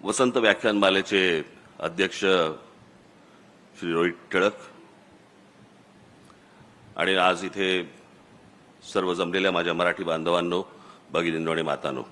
वसंत व्याख्यानमालेचे अध्यक्ष श्री रोहित टिळक आणि आज इथे सर्व जमलेल्या माझ्या मराठी बांधवांनो, भगिनींनो आणि मातांनो,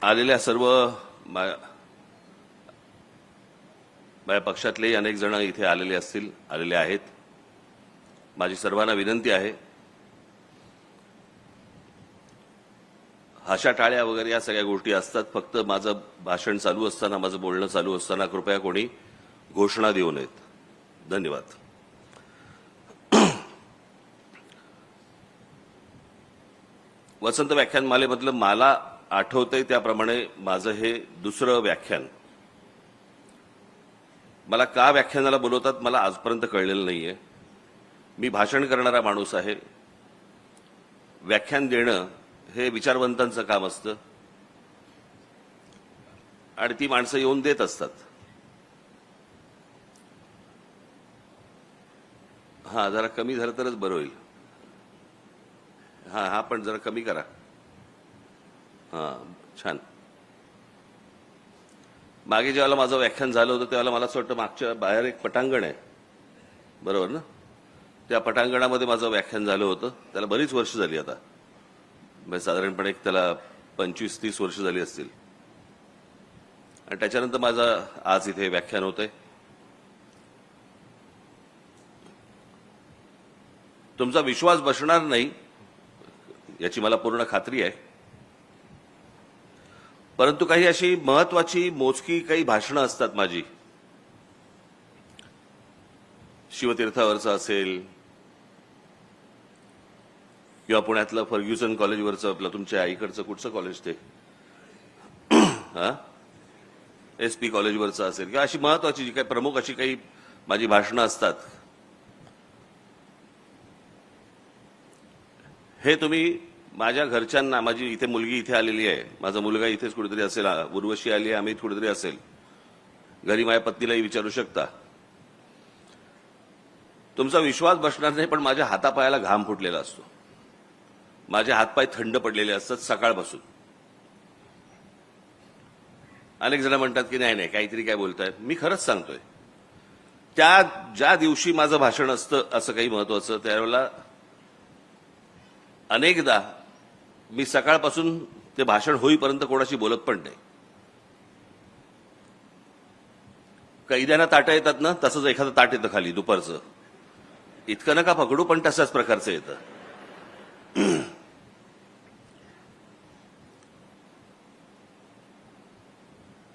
आलेल्या सर्व माझ्या पक्षातले अनेक जण इथे आलेले आहेत. माझी सर्वांना विनंती आहे, हाशा टाळ्या वगैरे या सगळ्या गोष्टी असतात. फक्त माझं भाषण चालू असताना, माझं बोलणं चालू असताना कृपया कोणी घोषणा देऊ नयेत. धन्यवाद. वसंत व्याख्यानमालेमधलं मला आठवतंय त्याप्रमाणे माझं हे दुसरं व्याख्यान. मला का व्याख्यानाला बोलवतात मला आजपर्यंत कळलेलं नाहीये. मी भाषण करणारा माणूस आहे. व्याख्यान देणं हे विचारवंतांचं काम असतं आणि ती माणसं येऊन देत असतात. हा, जरा कमी झालं तरच बरं होईल. हा पण जरा कमी करा. हा, छान. मागे जेव्हा माझं व्याख्यान झालं होतं तेव्हा मला असं वाटतं मागच्या बाहेर एक पटांगण आहे, बरोबर ना? त्या पटांगणामध्ये माझं व्याख्यान झालं होतं. त्याला बरीच वर्ष झाली आता, म्हणजे साधारणपणे एक त्याला 25-30 वर्ष झाली असतील. आणि त्याच्यानंतर माझं आज इथे व्याख्यान होतंय. तुमचा विश्वास बसणार नाही याची मला पूर्ण खात्री आहे. परंतु काही अशी महत्वाची मोजकी काही भाषणं असतात माझी. शिवतीर्थावरचं असेल किंवा पुण्यातलं फर्ग्युसन कॉलेजवरचं आपलं तुमच्या आईकडचं कुठचं कॉलेज ते SP कॉलेजवरचं असेल किंवा अशी महत्वाची जी काही प्रमुख अशी काही माझी भाषणं असतात, हे तुम्ही माझ्या घरच्यांना, माझी इथे मुलगी इथे आलेली आहे, माझा मुलगा इथेच कुठेतरी असेल, उर्वशी आली आहे, आम्ही कुठेतरी असेल, घरी माझ्या पत्नीलाही विचारू शकता. तुमचा विश्वास बसणार नाही, पण माझ्या हातापायाला घाम फुटलेला असतो. माझे हातपाय थंड पडलेले असतात सकाळपासून. अनेक जण म्हणतात की नाही काहीतरी काय बोलतायत. मी खरंच सांगतोय, ज्या दिवशी माझं भाषण असतं असं काही महत्वाचं, त्यावेळेला अनेकदा मी सकाळपासून ते भाषण होईपर्यंत कोणाशी बोलत पण नाही. कैद्यांना ताटं येतात ना, तसंच एखादं ताट येतं खाली दुपारचं. इतकं नका पकडू, पण तशाच प्रकारचं येतं.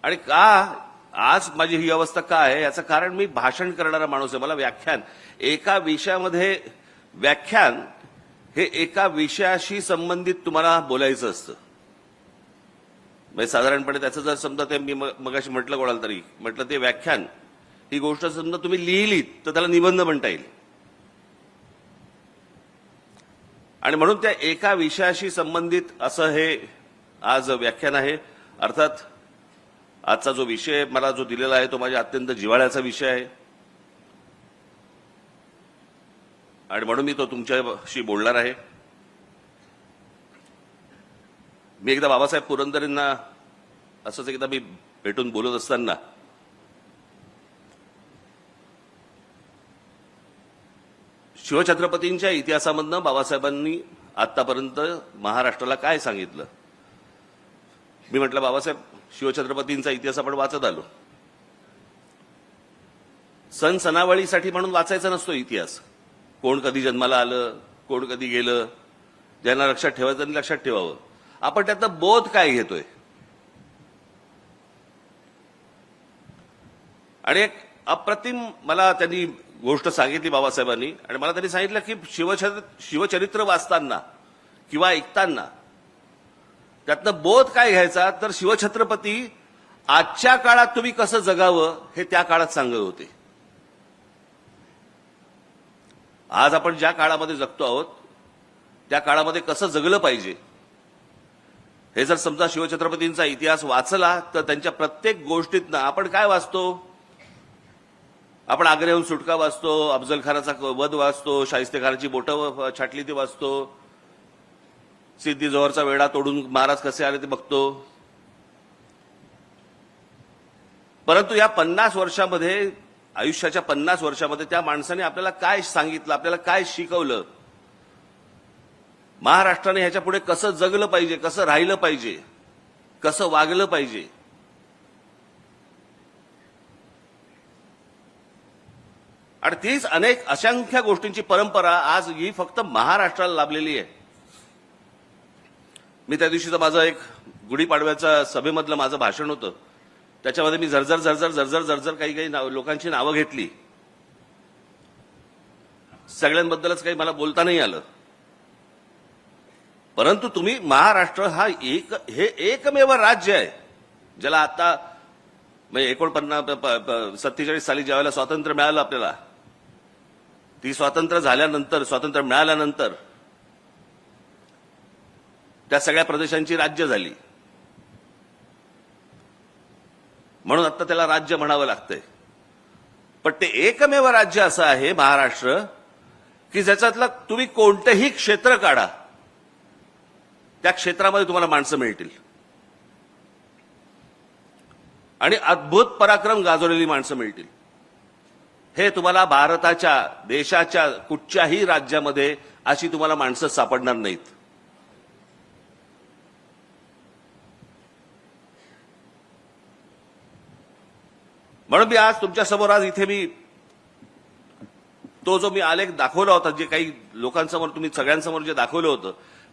आणि का आज माझी ही अवस्था का आहे याचं कारण, मी भाषण करणारा माणूस आहे. मला व्याख्यान एका विषयामध्ये, व्याख्यान हे एका विषयाशी संबंधित तुम्हाला बोलायचं असतं. म्हणजे साधारणपणे त्याचं जर समजा ते मी मगाशी म्हटलं कोणाला तरी म्हटलं ते व्याख्यान ही गोष्ट समजा तुम्ही लिहिलीत तर त्याला निबंध म्हणता येईल. आणि म्हणून त्या एका विषयाशी संबंधित असं हे आज व्याख्यान आहे. अर्थात आजचा जो विषय मला जो दिलेला आहे तो माझ्या अत्यंत जिव्हाळ्याचा विषय आहे आणि म्हणून मी तो तुमच्याशी बोलणार आहे. मी एकदा बाबासाहेब पुरंदरेंना असंच एकदा मी भेटून बोलत असताना शिवछत्रपतींच्या इतिहासामधनं बाबासाहेबांनी आतापर्यंत महाराष्ट्राला काय सांगितलं. मी म्हटलं बाबासाहेब, शिवछत्रपतींचा इतिहास आपण वाचत आलो. सण सणावळीसाठी म्हणून वाचायचा नसतो इतिहास. कोण कधी जन्माला आलं, कोण कधी गेलं, ज्यांना लक्षात ठेवायचं त्यांनी लक्षात ठेवावं. आपण त्यातनं बोध काय घेतोय. आणि एक अप्रतिम मला त्यांनी गोष्ट सांगितली बाबासाहेबांनी, आणि मला त्यांनी सांगितलं की शिवचरित्र वाचताना किंवा ऐकताना त्यातनं बोध काय घ्यायचा, तर शिवछत्रपती आजच्या काळात तुम्ही कसं जगावं हे त्या काळात सांगत होते. आज आपण ज्या काळामध्ये जगतो आहोत त्या काळामध्ये कसं जगलं पाहिजे हे जर समजा शिवछत्रपतींचा इतिहास वाचला तर त्यांच्या प्रत्येक गोष्टीतनं आपण काय वाचतो. आपण आग्र्याहून सुटका वाचतो, अफजल खानाचा वध वाचतो, शाहिस्तेखानाची बोटं छाटली ती वाचतो, सिद्धी जोहरचा वेढा तोडून महाराज कसे आले ते बघतो. परंतु या 50 वर्षामध्ये, आयुष्याच्या 50 वर्षामध्ये त्या माणसाने आपल्याला काय सांगितलं, आपल्याला काय शिकवलं, महाराष्ट्राने ह्याच्या पुढे कसं जगलं पाहिजे, कसं राहिलं पाहिजे, कसं वागलं पाहिजे. आणि तीच अनेक असंख्य गोष्टींची परंपरा आज ही फक्त महाराष्ट्राला लाभलेली आहे. मी त्या दिवशीचं माझं एक गुढीपाडव्याच्या सभेमधलं माझं भाषण होतं, त्याच्यामध्ये मी झरझर काही लोकांची नावं घेतली. सगळ्यांबद्दलच काही मला बोलता नाही आलं. परंतु तुम्ही महाराष्ट्र हा हे एकमेव राज्य आहे ज्याला आता म्हणजे 47 साली ज्यावेळेला स्वातंत्र्य मिळालं आपल्याला, ती स्वातंत्र्य मिळाल्यानंतर त्या सगळ्या प्रदेशांची राज्य झाली. म्हणून आता त्याला राज्य म्हणावं लागतंय. पण ते एकमेव राज्य असं आहे महाराष्ट्र की ज्याच्यातलं तुम्ही कोणतेही क्षेत्र काढा, त्या क्षेत्रामध्ये तुम्हाला माणसं मिळतील आणि अद्भुत पराक्रम गाजवलेली माणसं मिळतील. हे तुम्हाला भारताच्या देशाच्या कुठच्याही राज्यामध्ये अशी तुम्हाला माणसं सापडणार नाहीत. म्हणून मी आज तुमच्या समोर इथे मी तो जो मी आलेख दाखवला होता, जे काही लोकांसमोर तुम्ही सगळ्यांसमोर जे दाखवलं होतं,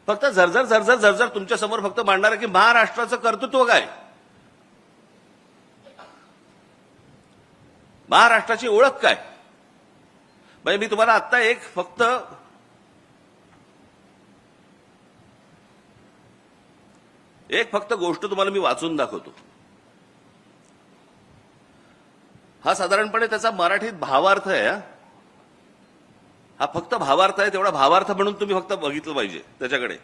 फक्त झरझर तुमच्या समोर फक्त मांडणार आहे की महाराष्ट्राचं कर्तृत्व काय, महाराष्ट्राची ओळख काय. म्हणजे मी तुम्हाला आता एक फक्त गोष्ट तुम्हाला मी वाचून दाखवतो. हा साधारणपणे त्याचा मराठीत भावार्थ आहे. हा फक्त भावार्थ आहे, तेवढा भावार्थ म्हणून तुम्ही फक्त बघितलं पाहिजे त्याच्याकडे.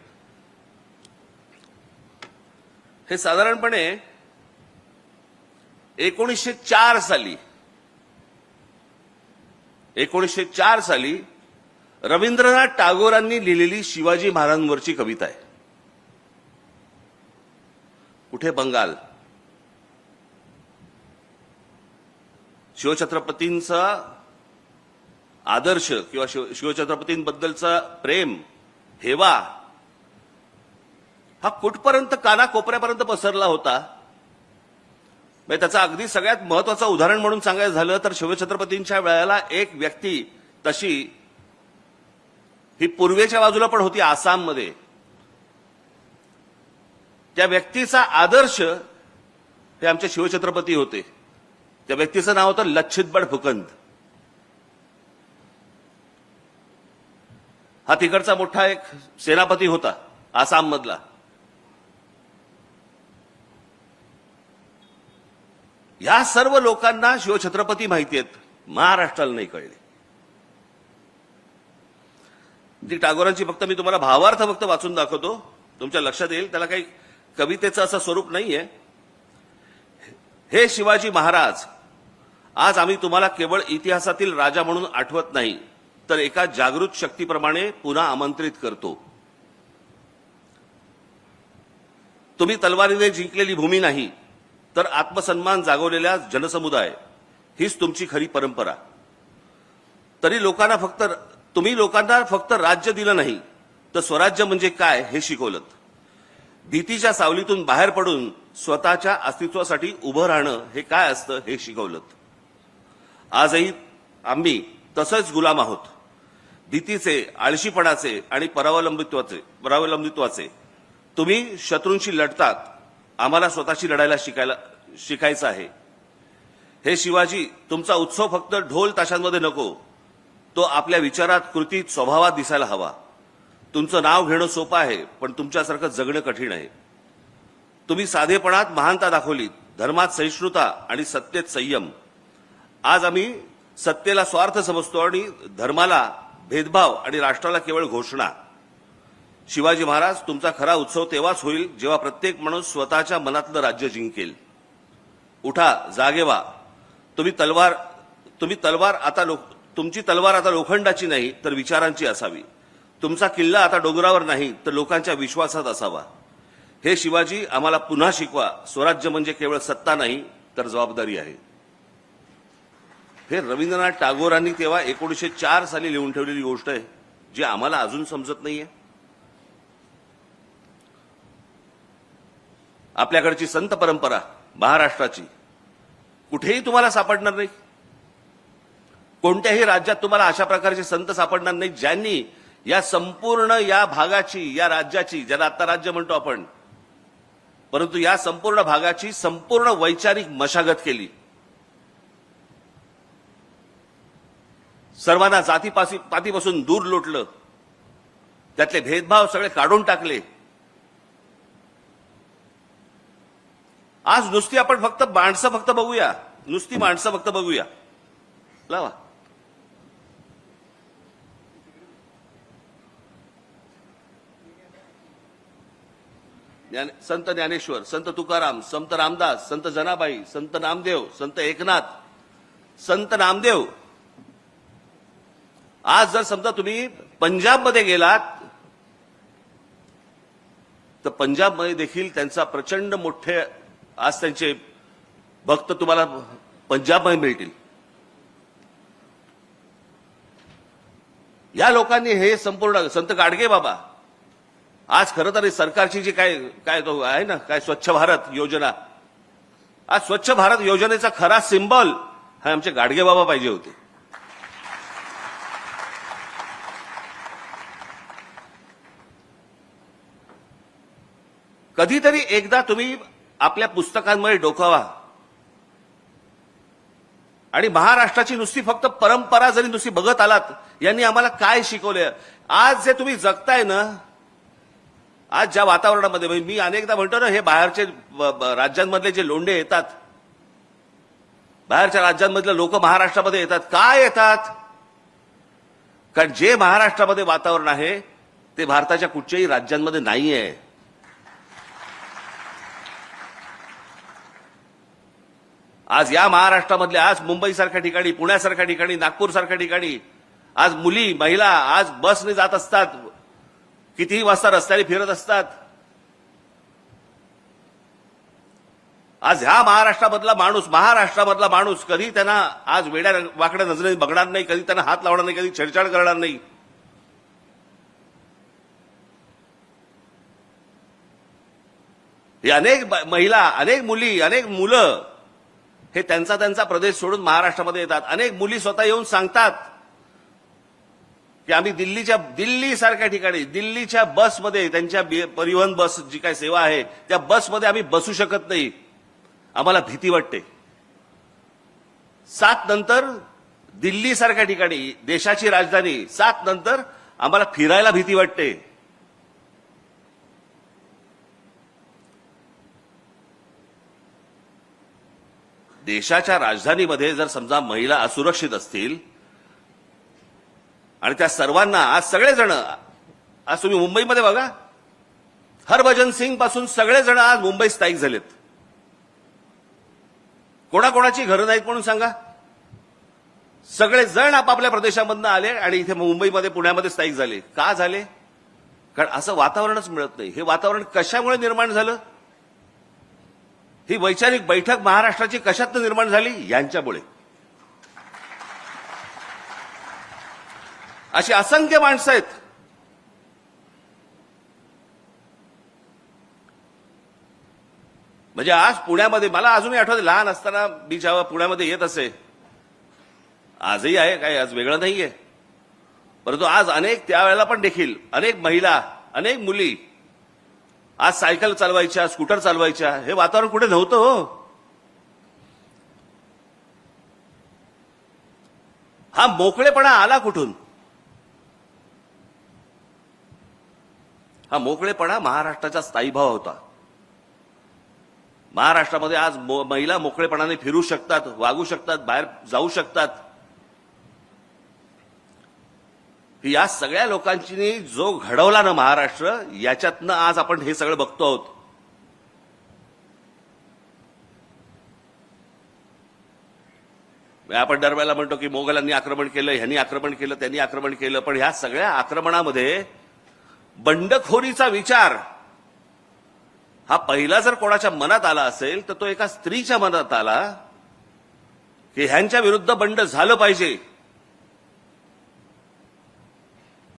हे साधारणपणे 1904 साली रवींद्रनाथ टागोरांनी लिहिलेली शिवाजी महाराजांवरची कविता आहे. कुठे बंगाल, शिवछत्रपतींचा आदर्श किंवा शिवछत्रपतींबद्दलचा प्रेम, हेवा हा कुठपर्यंत कानाकोपऱ्यापर्यंत पसरला होता. म्हणजे त्याचा अगदी सगळ्यात महत्वाचं उदाहरण म्हणून सांगायचं झालं तर शिवछत्रपतींच्या वेळेला एक व्यक्ती तशी ही पूर्वेच्या बाजूला पण होती, आसाममध्ये. त्या व्यक्तीचा आदर्श हे आमचे शिवछत्रपती होते. त्या व्यक्तीचं नाव होतं लच्छितबड फुकंद. हा तिकडचा मोठा एक सेनापती होता आसाम मधला. या सर्व लोकांना शिवछत्रपती माहिती आहेत, महाराष्ट्राला नाही कळले. ती टागोरांची फक्त मी तुम्हाला भावार्थ फक्त वाचून दाखवतो, तुमच्या लक्षात येईल. त्याला काही कवितेचं असं स्वरूप नाहीये. हे शिवाजी महाराज, आज आम्ही तुम्हाला केवळ इतिहासातील राजा म्हणून आठवत नाही, तर एका जागृत शक्तीप्रमाणे पुन्हा आमंत्रित करतो. तुम्ही तलवारीने जिंकलेली भूमी नाही, तर आत्मसन्मान जागवलेल्या जनसमुदाय, हीच तुमची खरी परंपरा. तुम्ही लोकांना फक्त राज्य दिलं नाही, तर स्वराज्य म्हणजे काय हे शिकवलं. भीतीच्या सावलीतून बाहेर पडून स्वतःच्या अस्तित्वासाठी उभं राहणं हे काय असतं हे शिकवलं. आजही आम्ही तसंच गुलाम आहोत, भीतीचे, आळशीपणाचे आणि परावलंबित्वाचे. तुम्ही शत्रूंशी लढतात, आम्हाला स्वतःशी लढायला शिकायचं आहे. हे शिवाजी, तुमचा उत्सव फक्त ढोल ताशांमध्ये नको, तो आपल्या विचारात, कृतीत, स्वभावात दिसायला हवा. तुमचं नाव घेणं सोपं आहे, पण तुमच्यासारखं जगणं कठीण आहे. तुम्ही साधेपणात महानता दाखवलीत, धर्मात सहिष्णुता आणि सत्तेत संयम. आज आम्ही सत्तेला स्वार्थ समजतो आणि धर्माला भेदभाव आणि राष्ट्राला केवळ घोषणा. शिवाजी महाराज, तुमचा खरा उत्सव तेव्हाच होईल जेव्हा प्रत्येक माणूस स्वतःच्या मनातलं राज्य जिंकेल. उठा, जागे व्हा. तुमची तलवार आता लोखंडाची नाही, तर विचारांची असावी. तुमचा किल्ला आता डोंगरावर नाही तर लोकांच्या विश्वासात असावा. हे शिवाजी आम्हाला पुन्हा शिकवा. स्वराज्य म्हणजे केवळ सत्ता नाही तर जबाबदारी आहे. हे रवींद्रनाथ टागोरांनी तेव्हा 1904 साली लिहून ठेवलेली गोष्ट आहे, जी आम्हाला अजून समजत नाहीये. आपल्याकडची संत परंपरा महाराष्ट्राची कुठेही तुम्हाला सापडणार नाही. कोणत्याही राज्यात तुम्हाला अशा प्रकारचे संत सापडणार नाही ज्यांनी या संपूर्ण या भागाची, या राज्याची, ज्याला आता राज्य म्हणतो आपण, परंतु या संपूर्ण भागाची संपूर्ण वैचारिक मशागत केली. सर्वांना जातीपातीपासून दूर लोटलं. त्यातले भेदभाव सगळे काढून टाकले. आज नुसती आपण फक्त माणसं फक्त बघूया, नुसती माणसं फक्त बघूया. लावा. संत ज्ञानेश्वर, संत तुकाराम, संत रामदास, संत जनाबाई, संत नामदेव, संत एकनाथ, संत नामदेव. आज जर समजा तुम्ही पंजाबमध्ये गेलात तर पंजाबमध्ये देखील त्यांचा प्रचंड मोठे आज त्यांचे भक्त तुम्हाला पंजाबमध्ये मिळतील. या लोकांनी हे संपूर्ण संत गाडगे बाबा, आज खरं तर सरकारची जी काय तो आहे ना, काय स्वच्छ भारत योजना, आज स्वच्छ भारत योजनेचा खरा सिंबल हा आमचे गाडगे बाबा पाहिजे होते. कधीतरी एकदा तुम्ही आपल्या पुस्तकांमध्ये डोकावा आणि महाराष्ट्राची नुसती फक्त परंपरा जरी नुसती बघत आलात, यांनी आम्हाला काय शिकवले. आज जे तुम्ही जगताय ना, आज ज्या वातावरणामध्ये, मी अनेकदा म्हणतो ना, हे बाहेरचे राज्यांमधले जे लोंढे येतात, बाहेरच्या राज्यांमधले लोक महाराष्ट्रामध्ये येतात. काय येतात? कारण जे महाराष्ट्रामध्ये वातावरण आहे ते भारताच्या कुठच्याही राज्यांमध्ये नाही आहे. आज या महाराष्ट्रामधल्या, आज मुंबईसारख्या ठिकाणी, पुण्यासारख्या ठिकाणी, नागपूरसारख्या ठिकाणी आज मुली, महिला आज बसने जात असतात, कितीही वाजता रस्त्याने फिरत असतात. आज ह्या महाराष्ट्रामधला माणूस कधी त्यांना आज वेड्या वाकड्या नजरेने बघणार नाही, कधी त्यांना हात लावणार नाही, कधी छेडछाड करणार नाही. हे अनेक महिला, अनेक मुली, अनेक मुलं हे त्यांचा प्रदेश सोडून महाराष्ट्रामध्ये येतात. अनेक मुली स्वतः येऊन सांगतात की आम्ही दिल्लीसारख्या ठिकाणी, दिल्लीच्या बसमध्ये, त्यांच्या परिवहन बस जी काही सेवा आहे त्या बसमध्ये आम्ही बसू शकत नाही, आम्हाला भीती वाटते. 7 नंतर दिल्लीसारख्या ठिकाणी, देशाची राजधानी, 7 नंतर आम्हाला फिरायला भीती वाटते. देशाच्या राजधानीमध्ये जर समजा महिला असुरक्षित असतील आणि त्या सर्वांना आज सगळेजण, आज तुम्ही मुंबईमध्ये बघा, हरभजन सिंग पासून सगळेजण आज मुंबईत स्थायिक झालेत. कोणाकोणाची घरं नाहीत म्हणून सांगा, सगळेजण आपापल्या प्रदेशामधून आले आणि इथे मुंबईमध्ये, पुण्यामध्ये स्थायिक झाले. का झाले? कारण असं वातावरणच मिळत नाही. हे वातावरण कशामुळे निर्माण झालं? ही वैचारिक बैठक महाराष्ट्राची कशातनं निर्माण झाली? यांच्यामुळे. अशी असंख्य माणसं आहेत. म्हणजे आज पुण्यामध्ये, मला अजूनही आठवते लहान असताना मी जेव्हा पुण्यामध्ये येत असे, आजही आहे, काय आज वेगळं नाहीये, परंतु आज अनेक, त्यावेळेला पण देखील अनेक महिला, अनेक मुली आज सायकल चालवायच्या, स्कूटर चालवायच्या. हे वातावरण कुठे नव्हतं हो. हा मोकळेपणा आला कुठून? हा मोकळेपणा महाराष्ट्राचा स्थायीभाव होता. महाराष्ट्रामध्ये आज महिला मोकळेपणाने फिरू शकतात, वागू शकतात, बाहेर जाऊ शकतात. या सगळ्या लोकांची जो घडवला ना महाराष्ट्र, याच्यातनं आज आपण हे सगळं बघतो आहोत. आपण दरवेळेला म्हणतो की मोगलांनी आक्रमण केलं, ह्यांनी आक्रमण केलं, त्यांनी आक्रमण केलं, पण ह्या सगळ्या आक्रमणामध्ये बंडखोरीचा विचार हा पहिला जर कोणाच्या मनात आला असेल तर तो एका स्त्रीच्या मनात आला की ह्यांच्या विरुद्ध बंड झालं पाहिजे.